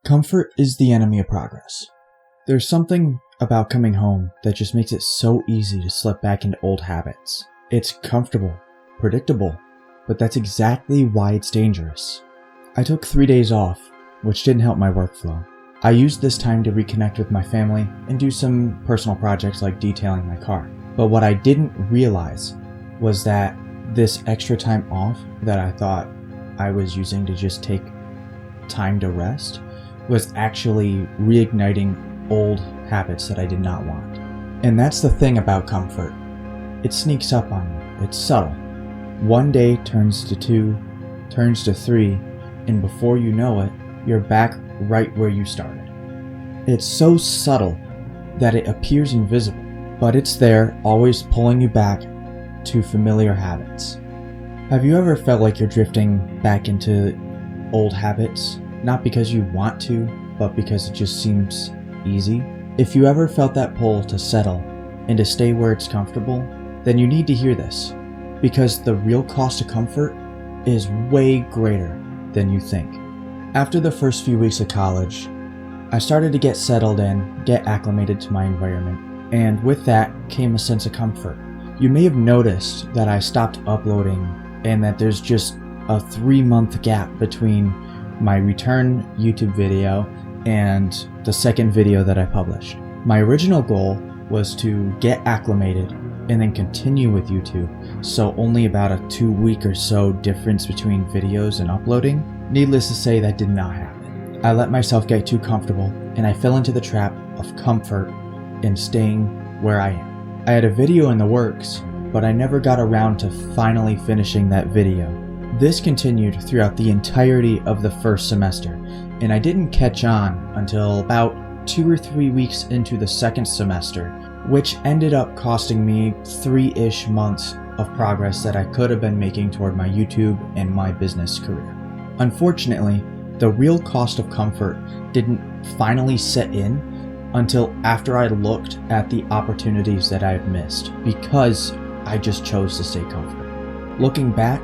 Comfort is the enemy of progress. There's something about coming home that just makes it so easy to slip back into old habits. It's comfortable, predictable, but that's exactly why it's dangerous. I took 3 days off, which didn't help my workflow. I used this time to reconnect with my family and do some personal projects like detailing my car. But what I didn't realize was that this extra time off that I thought I was using to just take time to rest was actually reigniting old habits that I did not want. And that's the thing about comfort. It sneaks up on you. It's subtle. 1 day turns to 2, turns to 3, and before you know it, you're back right where you started. It's so subtle that it appears invisible, but it's there, always pulling you back to familiar habits. Have you ever felt like you're drifting back into old habits? Not because you want to, but because it just seems easy? If you ever felt that pull to settle and to stay where it's comfortable, then you need to hear this, because the real cost of comfort is way greater than you think. After the first few weeks of college, I started to get settled in, get acclimated to my environment, and with that came a sense of comfort. You may have noticed that I stopped uploading and that there's just a 3-month gap between my return YouTube video and the second video that I published. My original goal was to get acclimated and then continue with YouTube, so only about a 2-week or so difference between videos and uploading. Needless to say, that did not happen. I let myself get too comfortable and I fell into the trap of comfort and staying where I am. I had a video in the works, but I never got around to finally finishing that video. This continued throughout the entirety of the first semester, and I didn't catch on until about 2 or 3 weeks into the second semester, which ended up costing me 3-ish months of progress that I could have been making toward my YouTube and my business career. Unfortunately, the real cost of comfort didn't finally set in until after I looked at the opportunities that I had missed, because I just chose to stay comfortable. Looking back,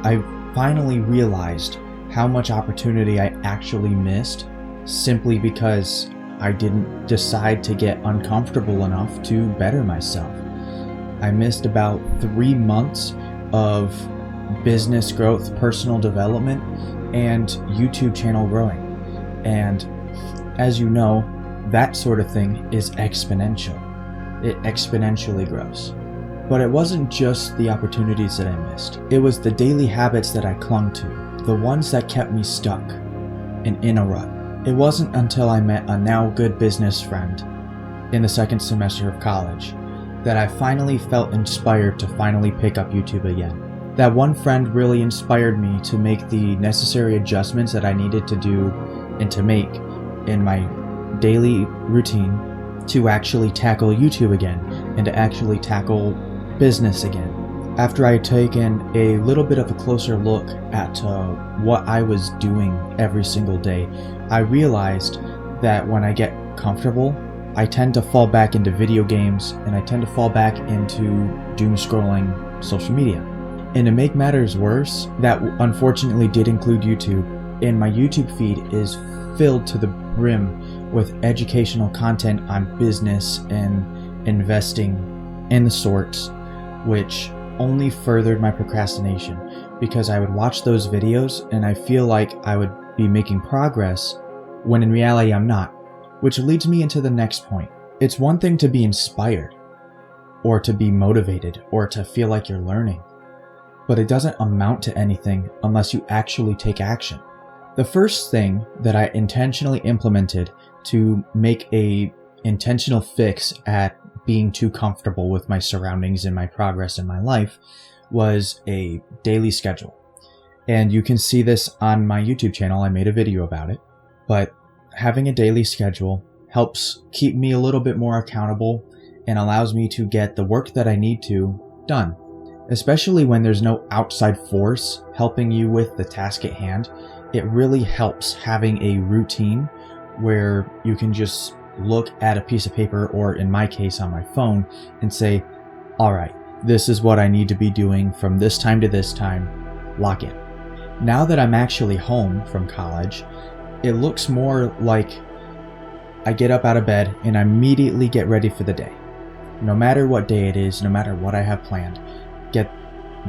I finally realized how much opportunity I actually missed simply because I didn't decide to get uncomfortable enough to better myself. I missed about 3 months of business growth, personal development, and YouTube channel growing. And as you know, that sort of thing is exponential. It exponentially grows. But it wasn't just the opportunities that I missed. It was the daily habits that I clung to, the ones that kept me stuck and in a rut. It wasn't until I met a now good business friend in the second semester of college that I finally felt inspired to finally pick up YouTube again. That one friend really inspired me to make the necessary adjustments that I needed to do and to make in my daily routine to actually tackle YouTube again and to actually tackle business again. After I had taken a little bit of a closer look at what I was doing every single day, I realized that when I get comfortable, I tend to fall back into video games and I tend to fall back into doom scrolling social media. And to make matters worse, that unfortunately did include YouTube, and my YouTube feed is filled to the brim with educational content on business and investing and the sorts, which only furthered my procrastination because I would watch those videos and I feel like I would be making progress when in reality I'm not, which leads me into the next point. It's one thing to be inspired or to be motivated or to feel like you're learning, but it doesn't amount to anything unless you actually take action. The first thing that I intentionally implemented to make a intentional fix at being too comfortable with my surroundings and my progress in my life was a daily schedule. And you can see this on my YouTube channel. I made a video about it. But having a daily schedule helps keep me a little bit more accountable and allows me to get the work that I need to done. Especially when there's no outside force helping you with the task at hand, it really helps having a routine where you can just look at a piece of paper, or in my case on my phone, and say, all right, this is what I need to be doing from this time to this time, lock in. Now that I'm actually home from college, it looks more like I get up out of bed and I immediately get ready for the day. No matter what day it is, no matter what I have planned, get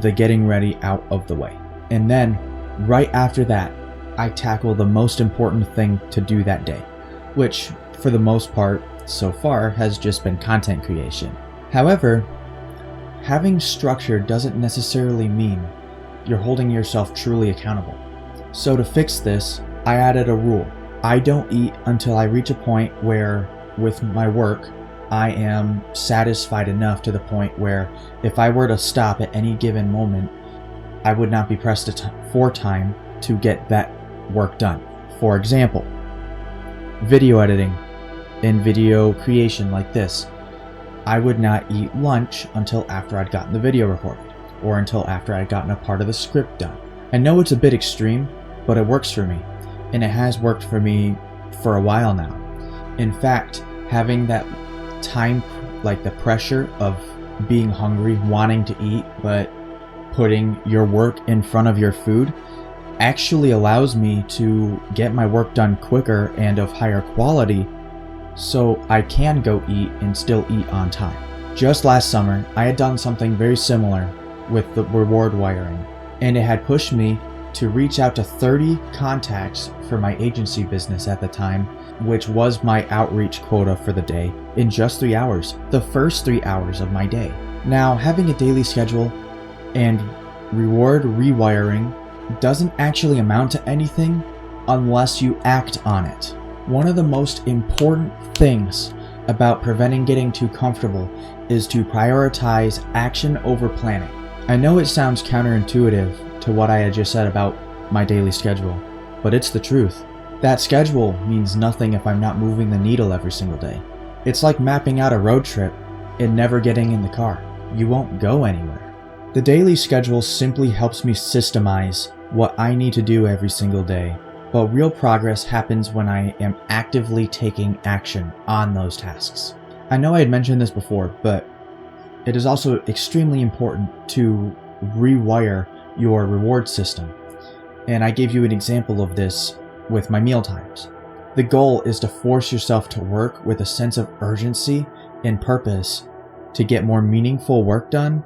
the getting ready out of the way. And then right after that, I tackle the most important thing to do that day, which for the most part so far has just been content creation. However, having structure doesn't necessarily mean you're holding yourself truly accountable. So to fix this, I added a rule. I don't eat until I reach a point where, with my work, I am satisfied enough to the point where if I were to stop at any given moment, I would not be pressed for time to get that work done. For example, video editing and video creation like this. I would not eat lunch until after I'd gotten the video recorded, or until after I'd gotten a part of the script done. I know it's a bit extreme, but it works for me, and it has worked for me for a while now. In fact, having that time, like the pressure of being hungry, wanting to eat, but putting your work in front of your food actually allows me to get my work done quicker and of higher quality, so I can go eat and still eat on time. Just last summer, I had done something very similar with the reward wiring, and it had pushed me to reach out to 30 contacts for my agency business at the time, which was my outreach quota for the day, in just 3 hours, the first 3 hours of my day. Now, having a daily schedule and reward rewiring doesn't actually amount to anything unless you act on it. One of the most important things about preventing getting too comfortable is to prioritize action over planning. I know it sounds counterintuitive to what I had just said about my daily schedule, but it's the truth. That schedule means nothing if I'm not moving the needle every single day. It's like mapping out a road trip and never getting in the car. You won't go anywhere. The daily schedule simply helps me systemize what I need to do every single day, but real progress happens when I am actively taking action on those tasks. I know I had mentioned this before, but it is also extremely important to rewire your reward system. And I gave you an example of this with my meal times. The goal is to force yourself to work with a sense of urgency and purpose to get more meaningful work done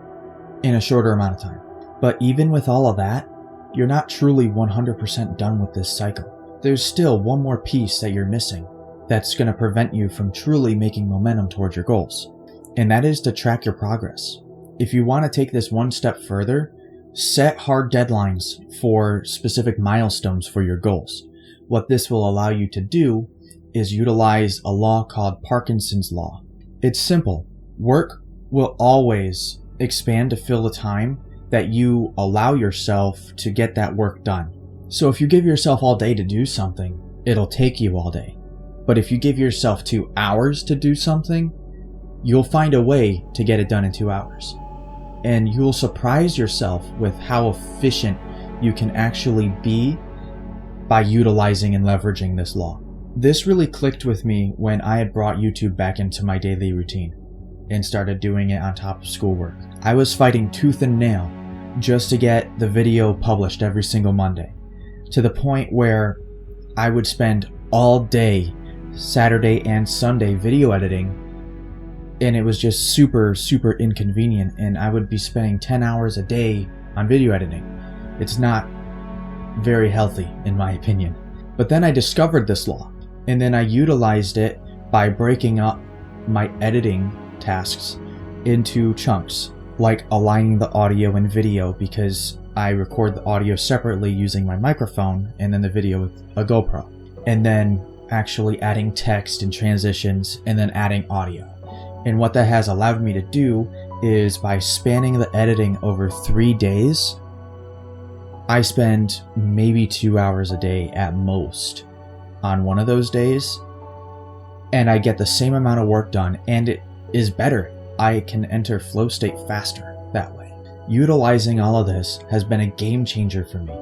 in a shorter amount of time. But even with all of that, you're not truly 100% done with this cycle. There's still one more piece that you're missing that's going to prevent you from truly making momentum towards your goals. And that is to track your progress. If you want to take this one step further, set hard deadlines for specific milestones for your goals. What this will allow you to do is utilize a law called Parkinson's Law. It's simple. Work will always expand to fill the time that you allow yourself to get that work done. So if you give yourself all day to do something, it'll take you all day. But if you give yourself 2 hours to do something, you'll find a way to get it done in 2 hours. And you'll surprise yourself with how efficient you can actually be by utilizing and leveraging this law. This really clicked with me when I had brought YouTube back into my daily routine and started doing it on top of schoolwork. I was fighting tooth and nail just to get the video published every single Monday, to the point where I would spend all day, Saturday and Sunday, video editing, and it was just super inconvenient, and I would be spending 10 hours a day on video editing. It's not very healthy, in my opinion. But then I discovered this law, and then I utilized it by breaking up my editing tasks into chunks, like aligning the audio and video, because I record the audio separately using my microphone and then the video with a GoPro, and then actually adding text and transitions and then adding audio. And what that has allowed me to do is, by spanning the editing over 3 days, I spend maybe 2 hours a day at most on one of those days, and I get the same amount of work done, and it is better. I can enter flow state faster that way. Utilizing all of this has been a game changer for me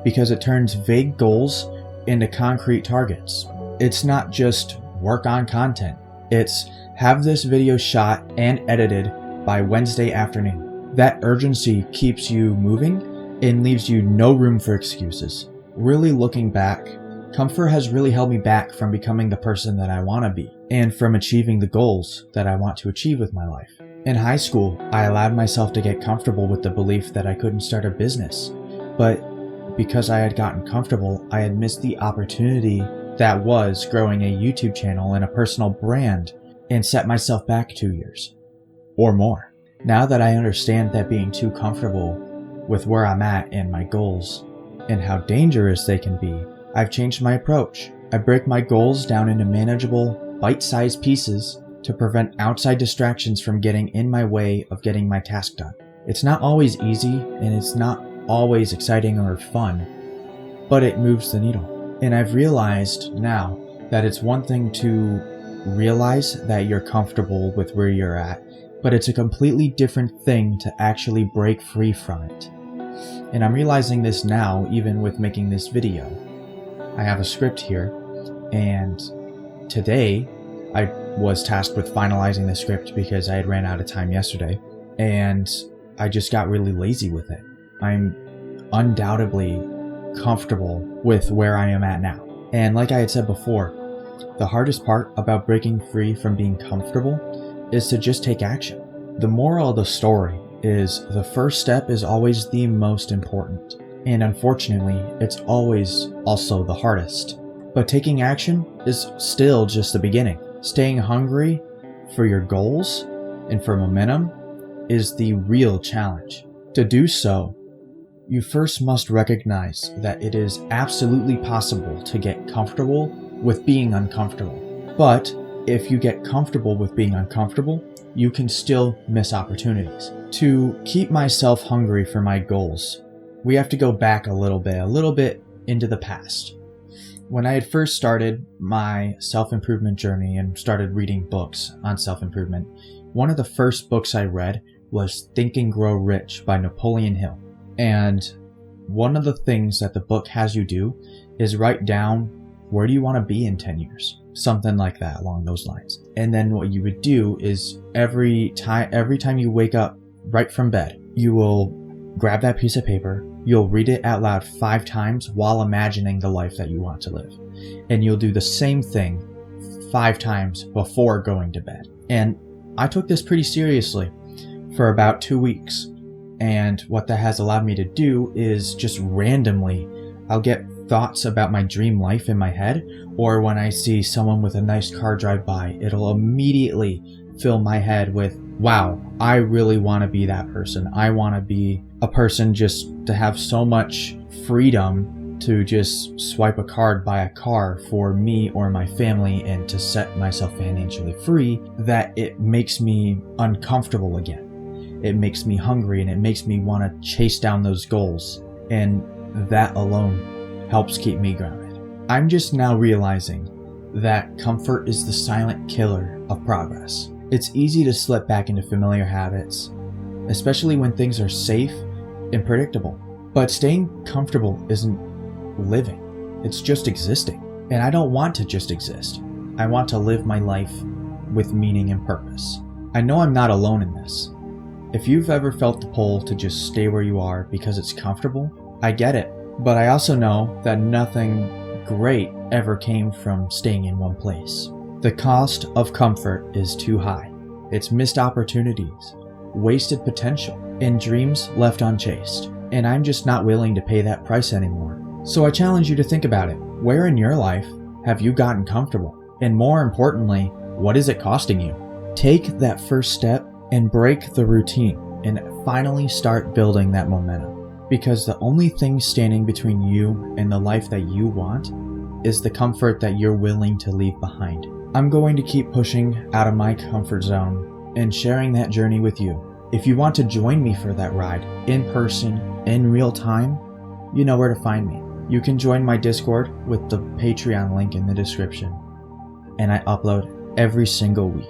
because it turns vague goals into concrete targets. It's not just work on content. It's have this video shot and edited by Wednesday afternoon. That urgency keeps you moving and leaves you no room for excuses. Really looking back Comfort has really held me back from becoming the person that I want to be, and from achieving the goals that I want to achieve with my life. In high school, I allowed myself to get comfortable with the belief that I couldn't start a business, but because I had gotten comfortable, I had missed the opportunity that was growing a YouTube channel and a personal brand, and set myself back 2 years or more. Now that I understand that being too comfortable with where I'm at and my goals and how dangerous they can be, I've changed my approach. I break my goals down into manageable, bite-sized pieces to prevent outside distractions from getting in my way of getting my task done. It's not always easy, and it's not always exciting or fun, but it moves the needle. And I've realized now that it's one thing to realize that you're comfortable with where you're at, but it's a completely different thing to actually break free from it. And I'm realizing this now, even with making this video. I have a script here, and today I was tasked with finalizing the script because I had ran out of time yesterday, and I just got really lazy with it. I'm undoubtedly comfortable with where I am at now. And like I had said before, the hardest part about breaking free from being comfortable is to just take action. The moral of the story is the first step is always the most important. And unfortunately, it's always also the hardest. But taking action is still just the beginning. Staying hungry for your goals and for momentum is the real challenge. To do so, you first must recognize that it is absolutely possible to get comfortable with being uncomfortable. But if you get comfortable with being uncomfortable, you can still miss opportunities. To keep myself hungry for my goals, we have to go back a little bit into the past. When I had first started my self-improvement journey and started reading books on self-improvement, one of the first books I read was Think and Grow Rich by Napoleon Hill. And one of the things that the book has you do is write down, where do you want to be in 10 years? Something like that, along those lines. And then what you would do is every time you wake up right from bed, you will grab that piece of paper, you'll read it out loud 5 times while imagining the life that you want to live. And you'll do the same thing 5 times before going to bed. And I took this pretty seriously for about 2 weeks. And what that has allowed me to do is just randomly, I'll get thoughts about my dream life in my head, or when I see someone with a nice car drive by, it'll immediately fill my head with, wow, I really want to be that person. I want to be a person just to have so much freedom to just swipe a card, buy a car for me or my family, and to set myself financially free, that it makes me uncomfortable again. It makes me hungry, and it makes me want to chase down those goals. And that alone helps keep me grounded. I'm just now realizing that comfort is the silent killer of progress. It's easy to slip back into familiar habits, especially when things are safe and predictable. But staying comfortable isn't living. It's just existing. And I don't want to just exist. I want to live my life with meaning and purpose. I know I'm not alone in this. If you've ever felt the pull to just stay where you are because it's comfortable, I get it. But I also know that nothing great ever came from staying in one place. The cost of comfort is too high. It's missed opportunities, wasted potential, and dreams left unchased. And I'm just not willing to pay that price anymore. So I challenge you to think about it. Where in your life have you gotten comfortable? And more importantly, what is it costing you? Take that first step and break the routine and finally start building that momentum. Because the only thing standing between you and the life that you want is the comfort that you're willing to leave behind. I'm going to keep pushing out of my comfort zone and sharing that journey with you. If you want to join me for that ride, in person, in real time, you know where to find me. You can join my Discord with the Patreon link in the description. And I upload every single week.